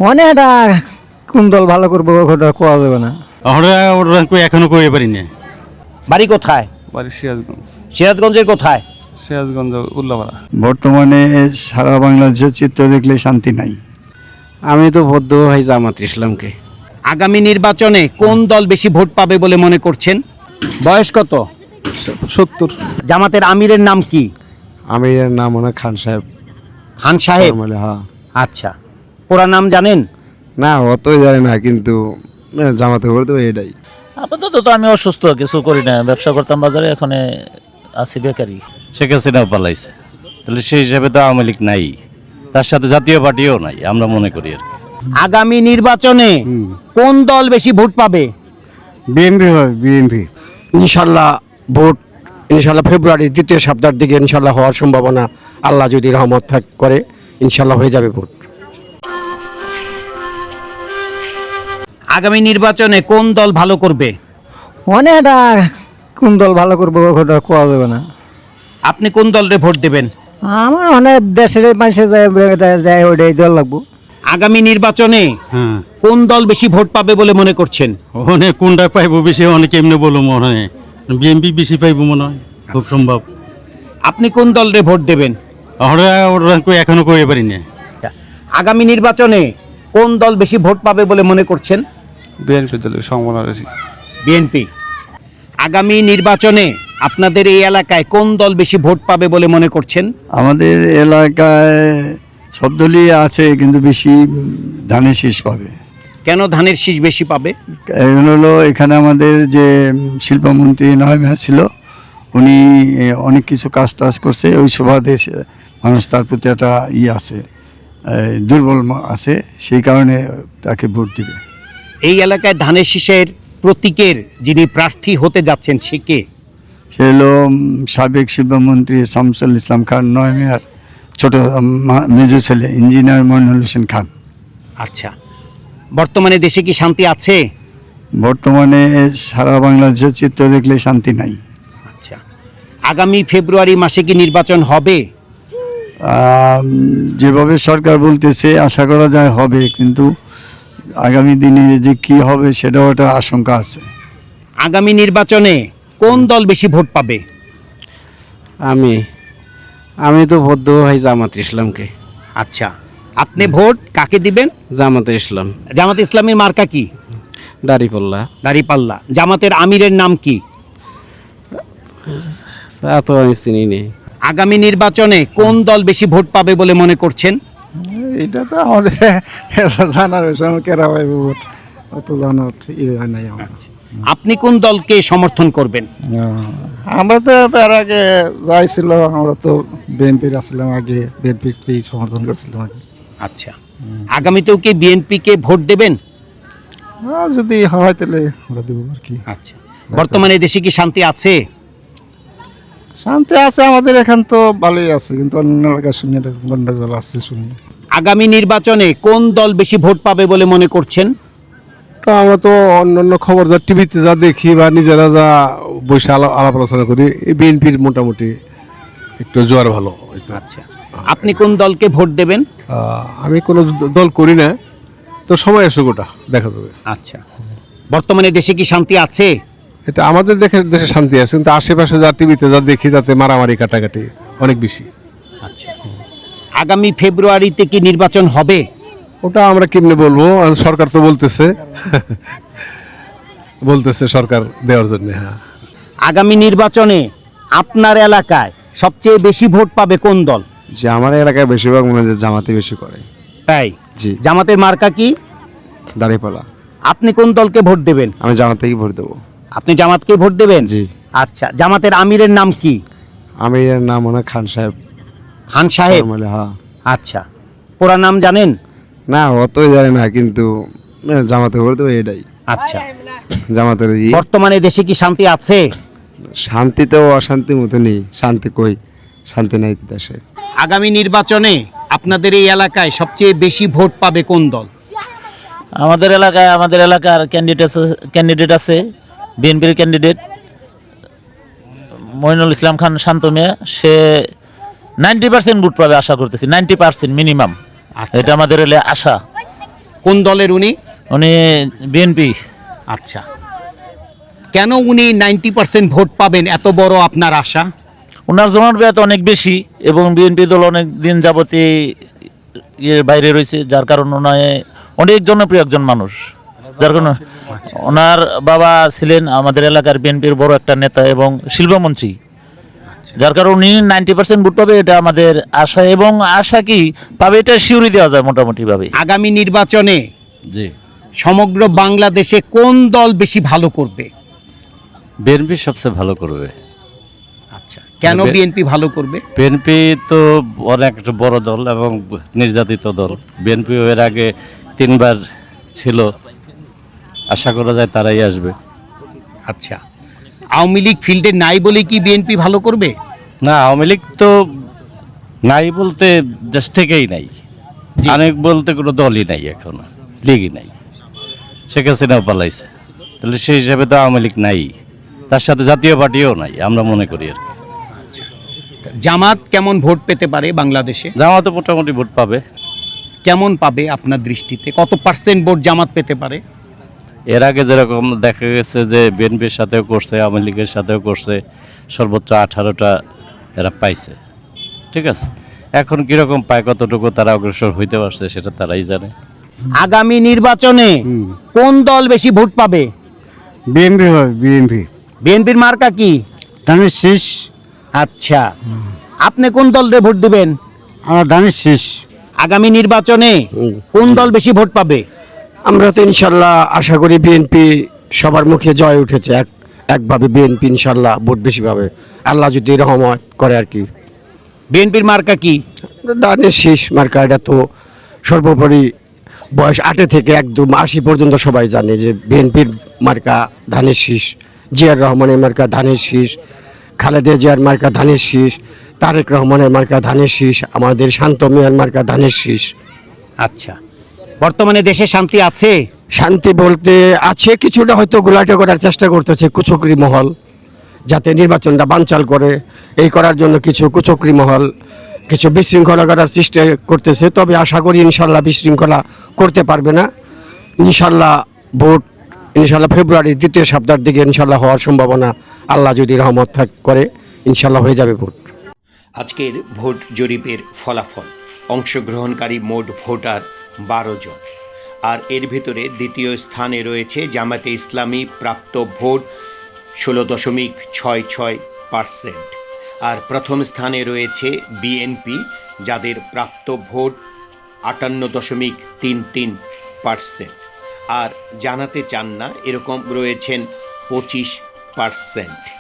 মানে এটা কোন দল ভালো করবো ওটা কোয়া যাবে না। আমরা ওরা এখনো কইতে পারি না। বাড়ি কোথায়? বাড়ি সিরাজগঞ্জ। সিরাজগঞ্জের কোথায়? সিরাজগঞ্জ উল্লাপাড়া। বর্তমানে সারা বাংলাদেশের চিত্র দেখলে শান্তি নাই। আমি তো ভোট দেবো ভাই জামাত ইসলামকে। আগামী নির্বাচনে কোন দল বেশি ভোট পাবে বলে মনে করছেন? বয়স কত? 70। জামাতের আমিরের নাম কি? আমিরের নাম মনে হয় খান সাহেব। খান সাহেব? হ্যাঁ। আচ্ছা, পুরা নাম জানেন? না অতই জানি না, কিন্তু জামাতে ভোট দেবো এটাই। আপাতত তো আমি অসুস্থ, কিছু করি না, ব্যবসা করতাম বাজারে, এখন আছি বেকারি। শেখ হাসিনা পালাইছে, তাহলে সেই হিসাবে তো আওয়ামী লীগ নাই, তার সাথে জাতীয় পার্টিও নাই আমরা মনে করি আর কি। আগামী নির্বাচনে কোন দল বেশি ভোট পাবে? বিএনপি হয়, বিএনপি। ইনশাল্লাহ ভোট ইনশাল্লাহ ফেব্রুয়ারির দ্বিতীয় সপ্তাহের দিকে ইনশাল্লাহ হওয়ার সম্ভাবনা, আল্লাহ যদি রহমত করে ইনশাল্লাহ হয়ে যাবে ভোট। আগামী নির্বাচনে কোন দল ভালো করবে? মানে এটা কোন দল ভালো করবো ওটা কোয়া যাবে না। আপনি কোন দলরে ভোট দেবেন? আমার অনেক দেশের মানুষের যায় ওইটাই দল লাগবো। আগামী নির্বাচনে কোন দল বেশি ভোট পাবে বলে মনে করছেন? অনেক কোনটা পাইবো বেশি, অনেক এমনি বলো মনে হয় বিএনপি বেশি পাইবো মনে হয়, খুব সম্ভব। আপনি কোন দলরে ভোট দেবেন? আমরা ওরা এখনো কইতে পারি না। আগামী নির্বাচনে কোন দল বেশি ভোট পাবে বলে মনে করছেন? বিএনপি দলের সম্ভাবনা বেশি। বিএনপি। আগামী নির্বাচনে আপনাদের এই এলাকায় কোন দল বেশি ভোট পাবে বলে মনে করছেন? আমাদের এলাকায় সব দলই আছে, কিন্তু বেশি ধানের শীষ পাবে। কেন ধানের শীষ বেশি পাবে? কারণ হলো এখানে আমাদের যে শিল্পমন্ত্রী নয় মেয়া ছিল, উনি অনেক কিছু কাজ টাজ করছে, ওই সুবাদে মানুষ তার প্রতি একটা আছে, দুর্বল আছে, সেই কারণে তাকে ভোট দিবে। এই এলাকায় ধানের শীষের প্রতীকের যিনি প্রার্থী হতে যাচ্ছেন সে কে? সে হলো সাবেক শিল্পমন্ত্রী শামসুল ইসলাম খান, নয় মেয়ার ছোট মেজো ছেলে ইঞ্জিনিয়ার মইনুল হোসেন খান। আচ্ছা, বর্তমানে দেশে কি শান্তি আছে? বর্তমানে সারা বাংলাদেশের চিত্র দেখলে শান্তি নাই। আচ্ছা, আগামী ফেব্রুয়ারি মাসে কি নির্বাচন হবে? যেভাবে সরকার বলতেছে আশা করা যায় হবে, কিন্তু আগামী দিনে যে কি হবে সেটাও একটা আশঙ্কা আছে। আগামী নির্বাচনে কোন দল বেশি ভোট পাবে? আমি তো ভোট দেবো ভাই জামাত ইসলামকে। আচ্ছা, আপনি ভোট কাকে দিবেন? জামাতে ইসলাম। জামাত ইসলামের মার্কা কি? দাড়িপাল্লা। দাঁড়িপাল্লা। জামাতের আমিরের নাম কি? তা তো আমি চিনি নেই। আগামী নির্বাচনে কোন দল বেশি ভোট পাবে বলে মনে করছেন? এটা তো আমাদের জানার বিষয়, কেরা পাইব ভোট অত জানার হয় নাই আমার। আপনি কোন দলকে সমর্থন করবেন? আমরা তো এর আগে যাইছিল, আমরা তো বিএনপির আসলাম, আগে বিএনপিকেই সমর্থন করছিলাম আগে। আচ্ছা, আগামীতেও কি বিএনপিকে ভোট দেবেন? যদি হয় তাহলে আমরা দেবো আর কি। আচ্ছা, বর্তমানে দেশে কি শান্তি আছে? শান্তি আছে, আমাদের এখান তো ভালোই আছে, কিন্তু অন্য এলাকায় শুনি গন্ডগোল আছে শুনি। আগামী নির্বাচনে কোন দল বেশি ভোট পাবে বলে মনে করছেন? আমরা তো অন্যান্য খবর যা টিভিতে যা দেখি বা নিজেরা যা বসে আলাপ আলোচনা করি, বিএনপির মোটামুটি একটু জোয়ার ভালো। আচ্ছা, আপনি কোন দলকে ভোট দেবেন? আমি কোনো দল করি না, তো সময় এসে গোটা দেখা যাবে। আচ্ছা, বর্তমানে দেশে কি শান্তি আছে? এটা আমাদের দেশে শান্তি আছে, কিন্তু আশেপাশে যা টিভিতে যা দেখি তাতে মারামারি কাটাকাটি অনেক বেশি। আচ্ছা, আগামী ফেব্রুয়ারিতে কি নির্বাচন হবে? ওটা আমরা কেমনে বলবো, সরকার তো বলতেছে সরকার দেওয়ার জন্য। হ্যাঁ, আগামী নির্বাচনে আপনার এলাকায় সবচেয়ে বেশি ভোট পাবে কোন দল? যে আমার এলাকায় বেশিরভাগ মনে হয় জামাতে বেশি করে। তাই? জি। জামাতের মার্কা কি? দাড়িপাল্লা। আপনি কোন দলকে ভোট দেবেন? আমি জামাতেই ভোট দেবো। আপনি জামাতকে ভোট দেবেন? জি। আচ্ছা, জামাতের আমিরের নাম কি? আমিরের নাম মনে হয় খান সাহেব। খান সাহেব? হ্যাঁ। আচ্ছা, পুরা নাম জানেন? না অতই জানি না, কিন্তু জামাতে ভোট দেবো এটাই। আচ্ছা, জামাতের বর্তমানে দেশে কি শান্তি আছে? শান্তিতেও অশান্তির মতো নেই। শান্তি কই, শান্তি নাই দেশে। আগামী নির্বাচনে আপনাদের এই এলাকায় সবচেয়ে বেশি ভোট পাবে কোন দল? আমাদের এলাকার ক্যান্ডিডেট আছে বিএনপির ক্যান্ডিডেট মইনুল ইসলাম খান শান্ত মেয়ে, সে 90% ভোট পাবে আশা করতেছি, 90% মিনিমাম। এটা আমাদের আশা। কোন দলের উনি? উনি বিএনপি। আচ্ছা, কেন উনি 90% ভোট পাবেন, এত বড় আপনার আশা? ওনার জনপ্রিয়তা তো অনেক বেশি এবং বিএনপি দল অনেক দিন যাবতীয় এর বাইরে রয়েছে, যার কারণে ওনার অনেক জনপ্রিয় একজন মানুষ। যার কারণে ওনার বাবা ছিলেন আমাদের এলাকার বিএনপির বড় একটা নেতা এবং শিল্পমন্ত্রী, যার কারণে উনি 90% ভোট পাবে, এটা আমাদের আশা। এবং আশা কি পাবে এটা শিউরি দেওয়া যায় মোটামুটি ভাবে। আগামী নির্বাচনে জি, সমগ্র বাংলাদেশে কোন দল বেশি ভালো করবে? বিএনপি সবচেয়ে ভালো করবে। আচ্ছা, কেন বে- বিএনপি ভালো করবে? বিএনপি তো অনেক একটা বড় দল এবং নির্যাতিত দল। বিএনপি এর আগে 3বার ছিল, আশা করা যায় তারাই আসবে। আচ্ছা, আওয়ামী লীগ ফিল্ডে নাই বলে কি বিএনপি ভালো করবে? না, আওয়ামী লীগ তো নাই বলতে দেশ থেকেই নাই, জি। অনেক বলতে কোনো দলই নাই, এখন লীগই নাই। শেখ হাসিনাও পালাইছে, তাহলে সেই হিসাবে তো আওয়ামী লীগ নাই, তার সাথে জাতীয় পার্টিও নাই আমরা মনে করি আর কি। জামাত কেমন ভোট পেতে পারে বাংলাদেশে? জামাতও মোটামুটি ভোট পাবে। কেমন পাবে আপনার দৃষ্টিতে? কত পার্সেন্ট ভোট জামাত পেতে পারে? এর আগে যেরকম দেখা গেছে যে বিএনপির সাথেও করছে, আওয়ামী লীগের সাথেও করছে, সর্বোচ্চ 18টা এরা পাইছে, ঠিক আছে। এখন কিরকম পায়, কতটুকু তারা অগ্রসর হইতে পারছে সেটা তারাই জানে। আগামী নির্বাচনে কোন দল বেশি ভোট পাবে? বিএনপি হয়, বিএনপি বিএনপির মার্কা কি? ধানের শীষ। আচ্ছা, আপনি কোন দলে ভোট দিবেন? আমরা ধানের শীষ। আগামী নির্বাচনে কোন দল বেশি ভোট পাবে? আমরা তো ইনশাল্লাহ আশা করি বিএনপি সবার মুখে জয় উঠেছে, একভাবে বিএনপি ইনশাল্লাহ ভোট বেশি পাবে, আল্লাহ যদি রহমত করে আর কি। বিএনপির মার্কা কি? ধানের শীষ মার্কা, এটা তো সর্বোপরি বয়স 8 থেকে একদম 80 পর্যন্ত সবাই জানে যে বিএনপির মার্কা ধানের শীষ, জিয়ার রহমানের মার্কা ধানের শীষ, খালেদা জিয়ার মার্কা ধানের শীষ, তারেক রহমানের মার্কা ধানের শীষ, আমাদের শান্ত মিয়ার মার্কা ধানের শীষ। আচ্ছা, বর্তমানে দেশে শান্তি আছে? শান্তি বলতে আছে কিছুটা, হয়তো গোলাটা করার চেষ্টা করতেছে কুচক্রি মহল, যাতে নির্বাচনটা বানচাল করে। এই করার জন্য কিছু কুচক্রি মহল কিছু বিশৃঙ্খলা করার চেষ্টা করতেছে, তবে আশা করি ইনশাল্লাহ বিশৃঙ্খলা করতে পারবে না। ইনশাল্লাহ ভোট ইনশাল্লাহ ফেব্রুয়ারির 2য় সপ্তাহের দিকে ইনশাল্লাহ হওয়ার সম্ভাবনা, আল্লাহ যদি রহমত করে ইনশাল্লাহ হয়ে যাবে ভোট। আজকের ভোট জরিপের ফলাফল: অংশগ্রহণকারী মোট ভোটার 12 জন, আর এর ভিতরে দ্বিতীয় স্থানে রয়েছে জামাতে ইসলামী, প্রাপ্ত ভোট 16.66%, আর প্রথম স্থানে রয়েছে বিএনপি, যাদের প্রাপ্ত ভোট 58.33%, আর জানাতে চান না এরকম রয়েছেন 25%।